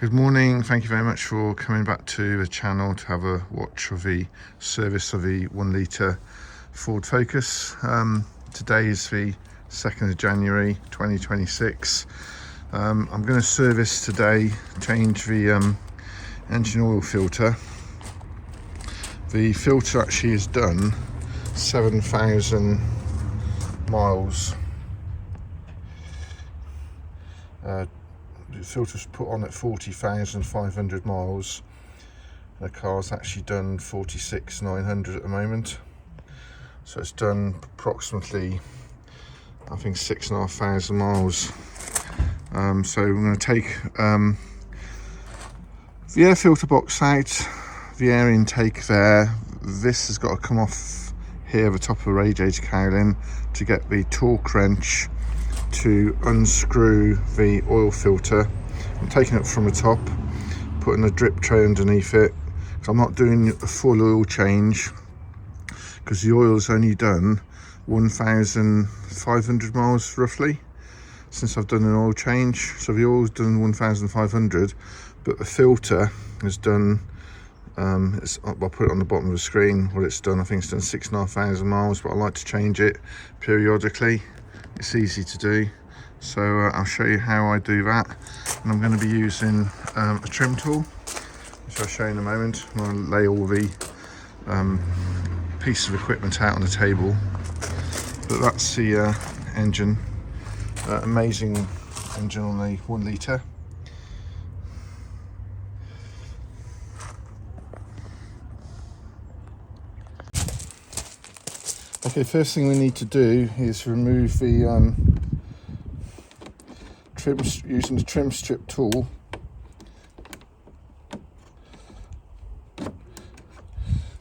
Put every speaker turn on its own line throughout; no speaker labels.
Good morning, thank you very much for coming back to the channel to have a watch of the service of the 1 litre Ford Focus. Today is the 2nd of January 2026. I'm going to service today, change the engine oil filter. The filter actually has done 7,000 miles. The filter's put on at 40,500 miles. The car's actually done 46,900 at the moment. So it's done approximately, I think, 6,500 miles. So I'm going to take the air filter box out, the air intake there. This has got to come off here, the top of the radiator cowling, to get the torque wrench to unscrew the oil filter. I'm taking it from the top, putting a drip tray underneath it, because I'm not doing a full oil change, because the oil's only done 1,500 miles roughly since I've done an oil change. So the oil's done 1,500, but the filter has done, I'll put it on the bottom of the screen what it's done. I think it's done 6,500 miles, but I like to change it periodically. It's easy to do, so I'll show you how I do that. And I'm going to be using a trim tool, which I'll show you in a moment. I'm going to lay all the pieces of equipment out on the table. But that's the engine, amazing engine on the 1 litre. Okay, first thing we need to do is remove the trim, using the trim strip tool.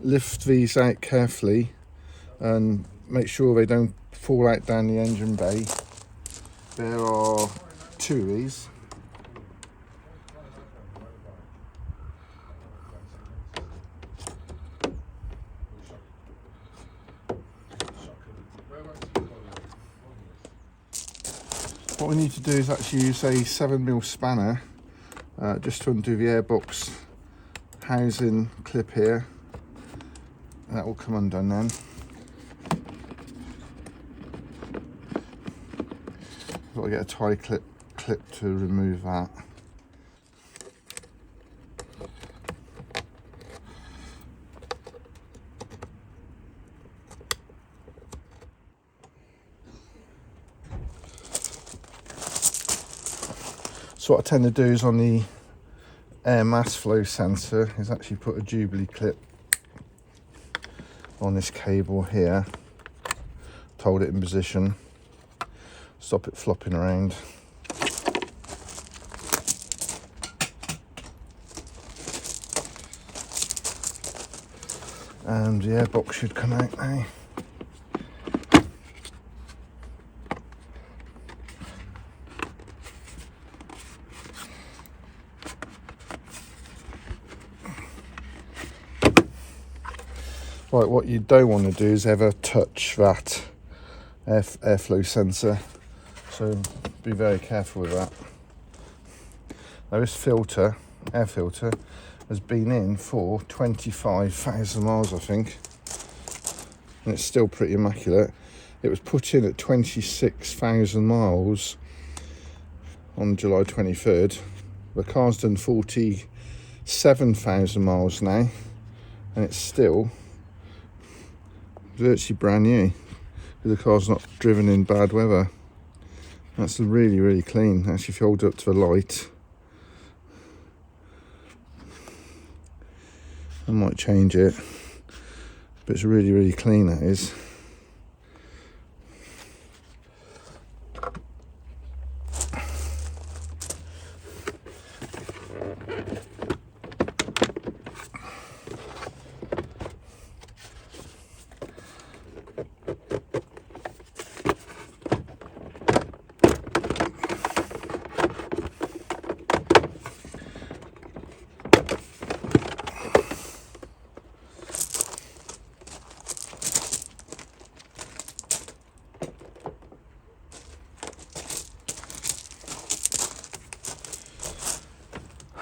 Lift these out carefully and make sure they don't fall out down the engine bay. There are 2 of these. What we need to do is actually use a 7mm spanner just to undo the airbox housing clip here. That will come undone then. Got to get a tie clip to remove that. So what I tend to do is on the air mass flow sensor is actually put a Jubilee clip on this cable here to hold it in position, stop it flopping around. And the airbox should come out now. Right, what you don't want to do is ever touch that airflow sensor, so be very careful with that. Now this filter, air filter, has been in for 25,000 miles, I think, and it's still pretty immaculate. It was put in at 26,000 miles on July 23rd. The car's done 47,000 miles now, and it's still virtually brand new. The car's not driven in bad weather. That's really, really clean. Actually, if you hold it up to the light, I might change it, but it's really, really clean, that is.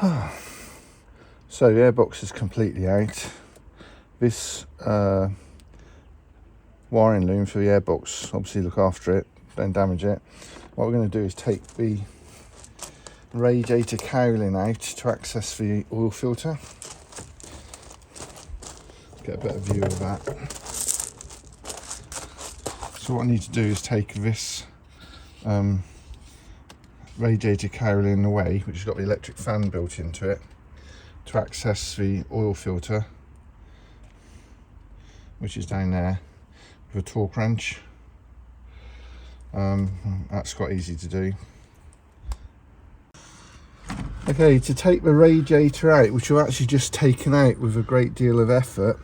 So the airbox is completely out. This wiring loom for the airbox, obviously look after it, don't damage it. What we're going to do is take the radiator cowling out to access the oil filter. Get a better view of that. So what I need to do is take this radiator cowling away, which has got the electric fan built into it, to access the oil filter, which is down there, with a torque wrench. That's quite easy to do. Okay, to take the radiator out, which I've actually just taken out with a great deal of effort,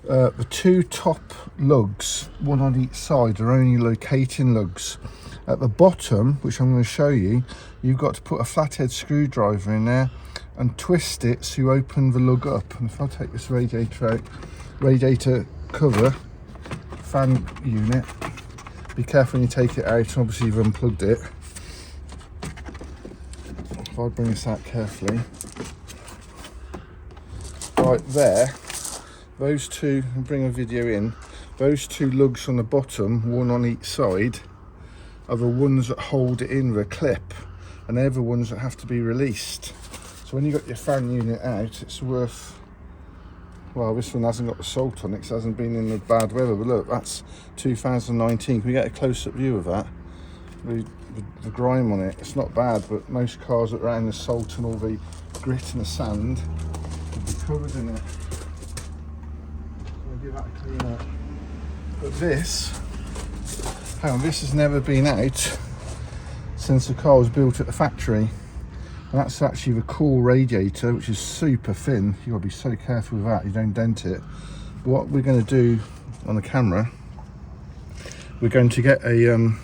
the two top lugs, one on each side, are only locating lugs. At the bottom, which I'm going to show you, you've got to put a flathead screwdriver in there and twist it so you open the lug up. And if I take this radiator out, radiator cover, fan unit, be careful when you take it out, obviously you've unplugged it. If I bring this out carefully, right there, those two, I'll bring a video in, those two lugs on the bottom, one on each side, are the ones that hold it in with a clip, and they're the ones that have to be released. So when you got your fan unit out, it's worth, well, this one hasn't got the salt on it because it hasn't been in the bad weather, but look, that's 2019. Can we get a close-up view of that? The grime on it, it's not bad, but most cars that are around the salt and all the grit and the sand would be covered in it. Give that a clean up. But this, hang on, this has never been out since the car was built at the factory. And that's actually the core radiator, which is super thin. You've got to be so careful with that, you don't dent it. But what we're going to do on the camera, we're going to get a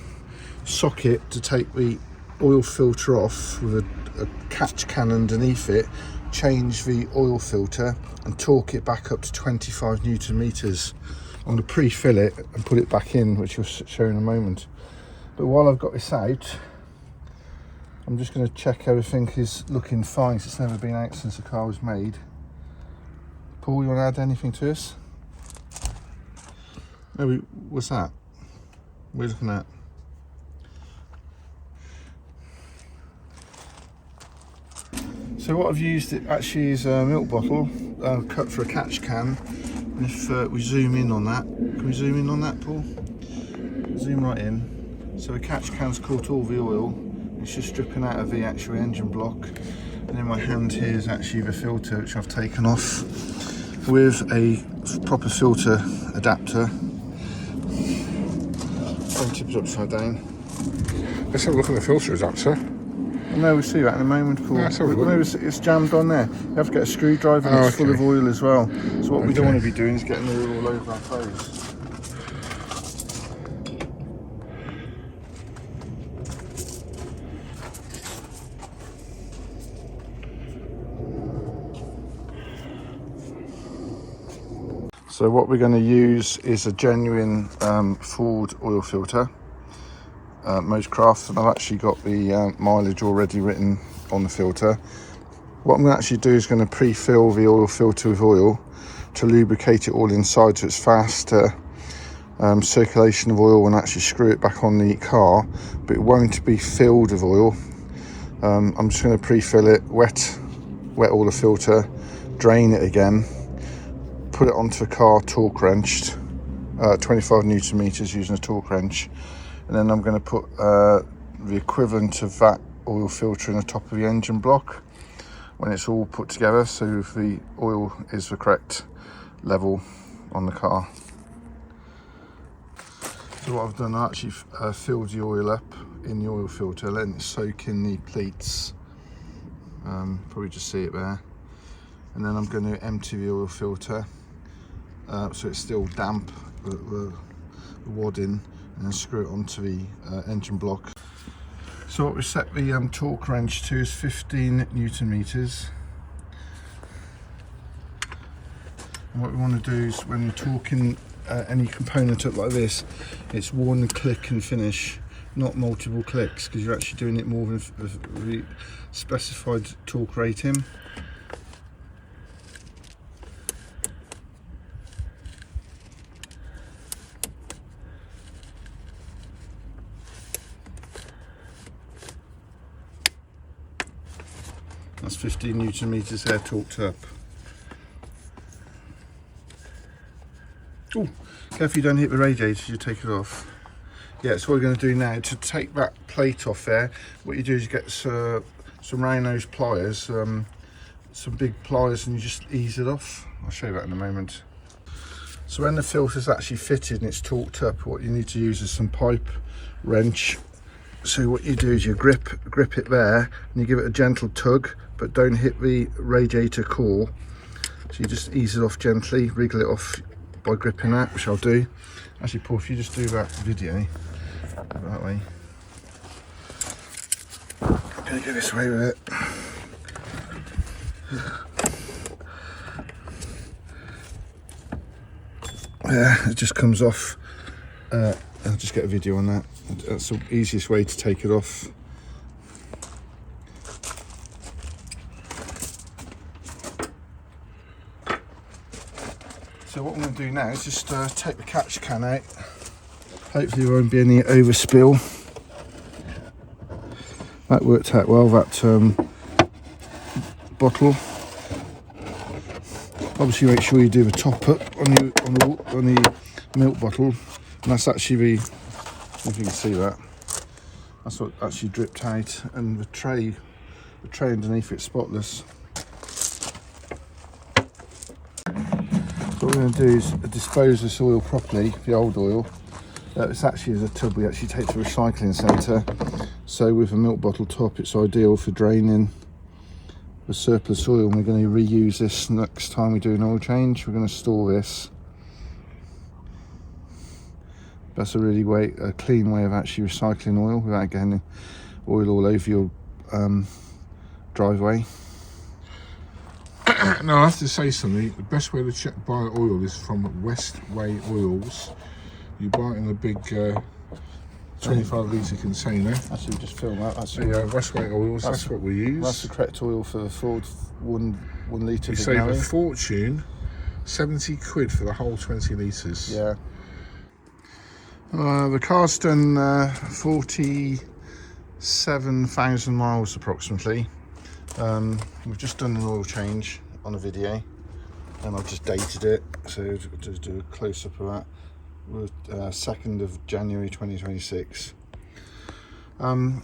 socket to take the oil filter off with a catch can underneath it, change the oil filter and torque it back up to 25 Newton meters. I'm going to pre-fill it and put it back in, which you'll show in a moment. But while I've got this out, I'm just going to check everything is looking fine, because it's never been out since the car was made. Paul, you want to add anything to this? No, what's that? What are you looking at? So what I've used it actually is a milk bottle cut for a catch can. And if we zoom in on that, can we zoom in on that, Paul? Zoom right in. So the catch can's caught all the oil. It's just dripping out of the actual engine block. And in my hand here is actually the filter, which I've taken off with a proper filter adapter. Don't tip it upside down.
Let's have a look at the filter adapter.
No, we'll see that in a moment, Paul.
Yeah,
it's jammed on there. You have to get a screwdriver and it's full of oil as well. So what we don't want to be doing is getting oil all over our clothes. So what we're going to use is a genuine Ford oil filter. Motocraft, and I've actually got the mileage already written on the filter. What I'm going to actually do is going to pre-fill the oil filter with oil to lubricate it all inside, so it's faster circulation of oil, and actually screw it back on the car, but it won't be filled with oil. I'm just going to pre-fill it, wet all the filter, drain it again, put it onto the car torque wrenched, 25 Newton meters using a torque wrench. And then I'm going to put the equivalent of that oil filter in the top of the engine block when it's all put together, so the oil is the correct level on the car. So what I've done, I actually filled the oil up in the oil filter, letting it soak in the pleats. Probably just see it there. And then I'm going to empty the oil filter so it's still damp, the wadding, and then screw it onto the engine block. So what we set the torque wrench to is 15 Newton meters. And what we want to do is, when you're torquing any component up like this, it's one click and finish. not multiple clicks, because you're actually doing it more than the specified torque rating. That's 15 Newton meters there torqued up. Oh, careful you don't hit the radiator, you take it off. Yeah, so what we're going to do now, to take that plate off there, what you do is you get some round nose pliers, some big pliers, and you just ease it off. I'll show you that in a moment. So when the filter's actually fitted and it's torqued up, what you need to use is some pipe wrench. So what you do is you grip it there, and you give it a gentle tug, but don't hit the radiator core. So you just ease it off gently, wriggle it off by gripping that, which I'll do. Actually, Paul, if you just do that video that way. I'm going to go this way with it. Yeah, it just comes off. I'll just get a video on that. That's the easiest way to take it off. So what I'm going to do now is just take the catch can out. Hopefully there won't be any overspill. That worked out well, that bottle. Obviously make sure you do the top up on the milk bottle. And that's actually if you can see that, that's what actually dripped out, and the tray underneath it's spotless. So what we're going to do is dispose this oil properly, the old oil. It's actually as a tub we actually take to a recycling centre. So with a milk bottle top, it's ideal for draining the surplus oil, and we're going to reuse this next time we do an oil change. We're going to store this. That's a really clean way of actually recycling oil without getting oil all over your driveway.
Now I have to say something. The best way to buy oil is from Westway Oils. You buy it in a big 25 litre container.
Actually, just film that. That's
Westway Oils. That's what we use.
That's the correct oil for the Ford 1 litre.
You save a fortune, 70 quid for the whole 20 litres.
Yeah. The car's done 47,000 miles approximately. We've just done an oil change on a video, and I've just dated it, so to do a close-up of that. We're 2nd of January 2026.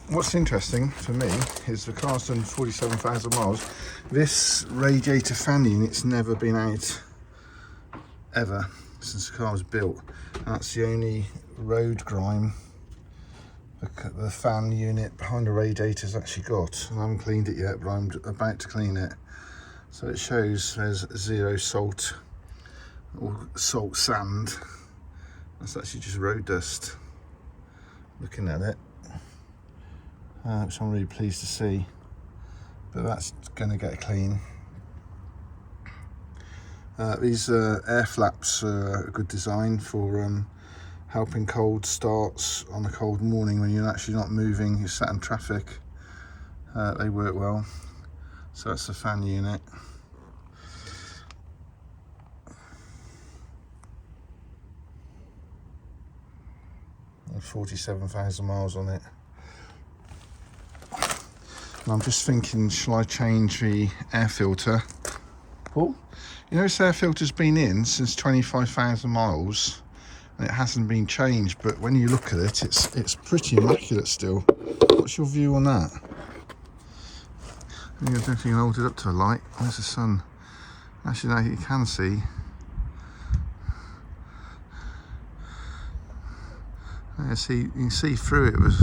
What's interesting for me is the car's done 47,000 miles. This radiator fan unit's never been out ever since the car was built. And that's the only road grime the fan unit behind the radiator's actually got. And I haven't cleaned it yet, but I'm about to clean it. So it shows there's zero salt or salt sand. That's actually just road dust, looking at it, which I'm really pleased to see. But that's going to get clean. These air flaps are a good design for helping cold starts on a cold morning when you're actually not moving, you're sat in traffic. They work well. So that's the fan unit. And 47,000 miles on it. And I'm just thinking, shall I change the air filter? Paul, you know this air filter's been in since 25,000 miles and it hasn't been changed, but when you look at it, it's pretty immaculate still. What's your view on that? I don't think you can hold it up to a light. Where's the sun? Actually, no, you can see. Yeah, see, you can see through it with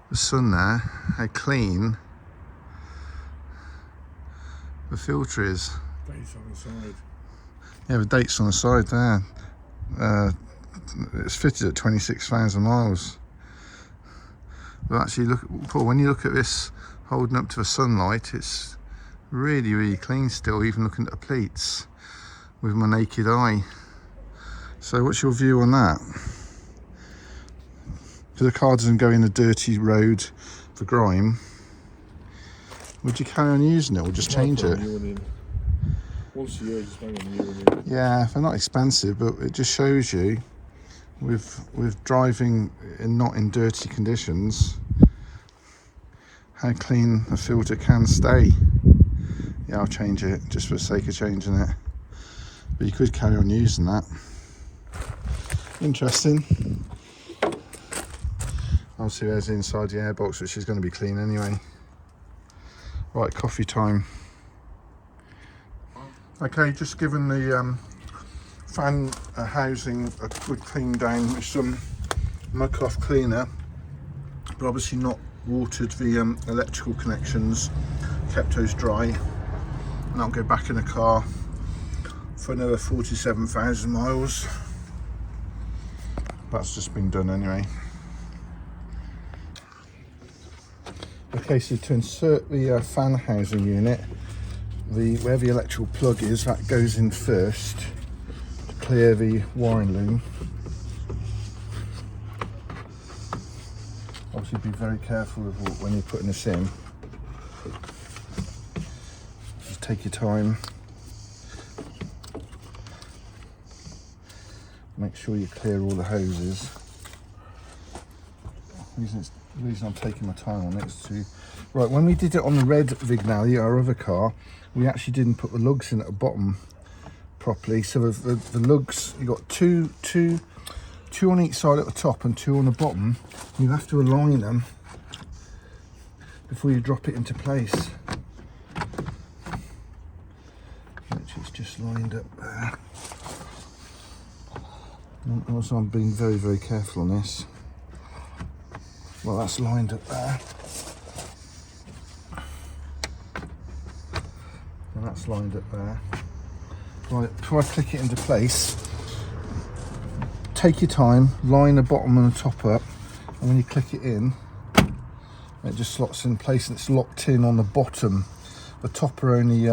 the sun there, how clean the filter is.
Dates on the side.
Yeah, the date's on the side there. It's fitted at 26,000 miles. But actually, look, Paul, when you look at this holding up to the sunlight, it's really, really clean still, even looking at the pleats with my naked eye. So what's your view on that? If the car doesn't go in a dirty road for grime, would you carry on using it or just change it?
Once a year, just bang a new one in.
Yeah, they're not expensive, but it just shows you with driving not in dirty conditions how clean a filter can stay. Yeah, I'll change it just for the sake of changing it, but you could carry on using that. Interesting. Obviously there's inside the airbox, which is going to be clean anyway. Right, coffee time. Okay, just given the fan housing a good clean down with some Mk4 cleaner, but obviously not watered the electrical connections, kept those dry, and I'll go back in the car for another 47,000 miles. That's just been done anyway. Okay, so to insert the fan housing unit, where the electrical plug is, that goes in first to clear the wiring loom. Obviously be very careful with when you're putting this in. Just take your time. Make sure you clear all the hoses. The reason I'm taking my time on it is to... Right, when we did it on the red Vignale, our other car, we actually didn't put the lugs in at the bottom properly. So the lugs, you got two on each side at the top and two on the bottom. You have to align them before you drop it into place. Which is just lined up there. And also I'm being very, very careful on this. Well, that's lined up there. And that's lined up there. Right, before I click it into place, take your time, line the bottom and the top up, and when you click it in, it just slots in place and it's locked in on the bottom. The top are only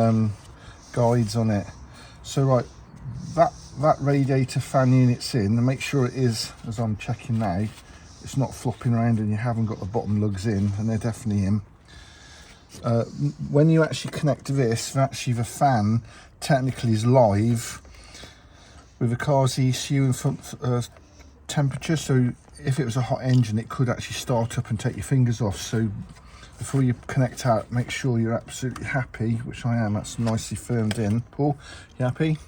guides on it. So right, that radiator fan unit's in, and make sure it is, as I'm checking now, it's not flopping around and you haven't got the bottom lugs in, and they're definitely in. When you actually connect to this, actually the fan technically is live with the car's ECU and front temperature, so if it was a hot engine it could actually start up and take your fingers off. So before you connect out, make sure you're absolutely happy, which I am. That's nicely firmed in. Paul, you happy?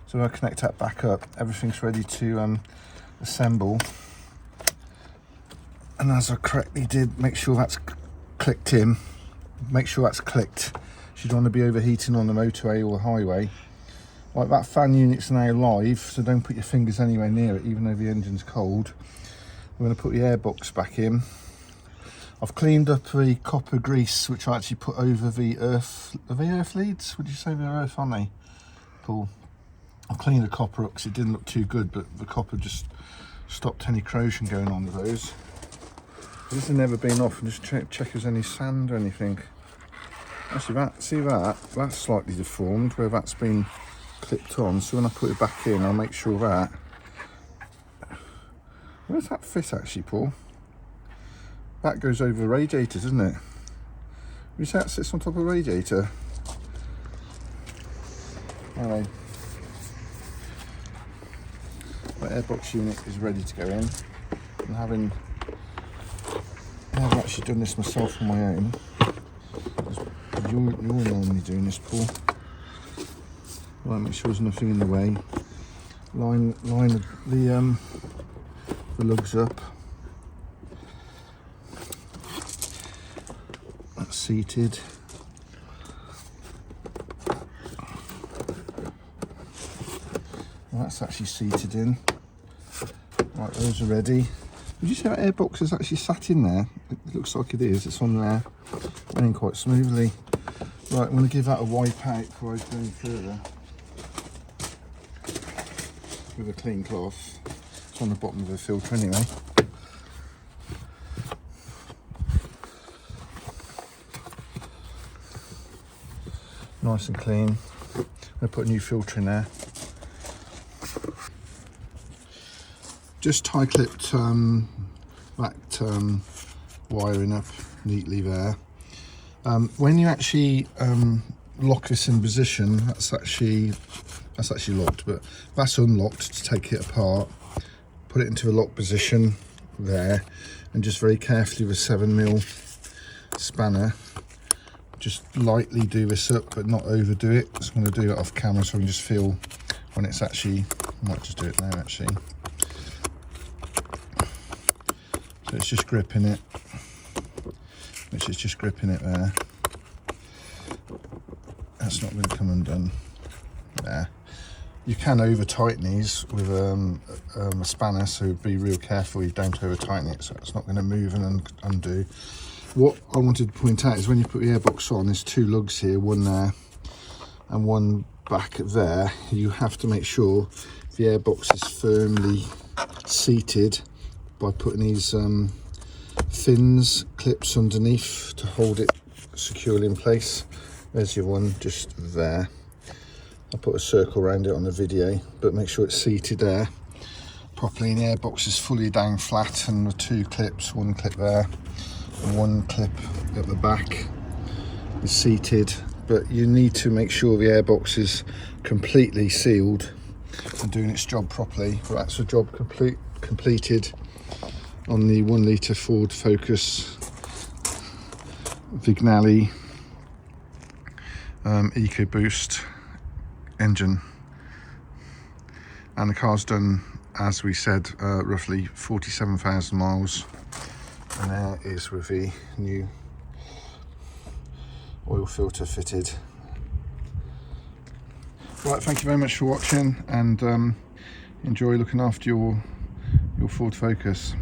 So when I connect that back up, everything's ready to assemble. And as I correctly did, make sure that's clicked in. Make sure that's clicked. You don't want to be overheating on the motorway or the highway. Like, that fan unit's now live, so don't put your fingers anywhere near it, even though the engine's cold. We're going to put the airbox back in. I've cleaned up the copper grease, which I actually put over the earth. Are they earth leads? Would you say they're earth, aren't they? Cool. I've cleaned the copper up because it didn't look too good, but the copper just stopped any corrosion going on with those. This has never been off, and just check if there's any sand or anything. Actually, that's slightly deformed where that's been clipped on. So when I put it back in, I'll make sure that. Where's that fit actually, Paul? That goes over the radiator, doesn't it? You say that sits on top of the radiator? Anyway, the airbox unit is ready to go in. I've actually done this myself on my own. You're normally doing this, Paul. Right, make sure there's nothing in the way. Line the lugs up. That's seated. Well, that's actually seated in. Right, those are ready. Would you say that airbox is actually sat in there? It looks like it is. It's on there, running quite smoothly. Right, I'm going to give that a wipe out before I go any further with a clean cloth. It's on the bottom of the filter anyway. Nice and clean. I'm going to put a new filter in there. Just tie clipped wiring up neatly there. When you actually lock this in position, that's actually locked, but that's unlocked. To take it apart, put it into a lock position there, and just very carefully with 7mm spanner, just lightly do this up, but not overdo it. Just want to do it off camera so I can just feel when it's actually, I might just do it now actually. So it's just gripping it, which is just gripping it there. That's not going to come undone there. You can over tighten these with a spanner, so be real careful you don't over tighten it, so it's not going to move and undo. What I wanted to point out is when you put the airbox on, there's two lugs here, one there and one back there. You have to make sure the airbox is firmly seated by putting these fins, clips underneath to hold it securely in place. There's your one just there. I'll put a circle around it on the video, but make sure it's seated there properly, and the airbox is fully down flat, and the two clips, one clip there and one clip at the back, is seated. But you need to make sure the airbox is completely sealed and doing its job properly. But that's the job completed on the 1 litre Ford Focus Vignale ecoboost engine, and the car's done, as we said, roughly 47,000 miles, and there is with the new oil filter fitted. Right, thank you very much for watching, and enjoy looking after your Ford Focus.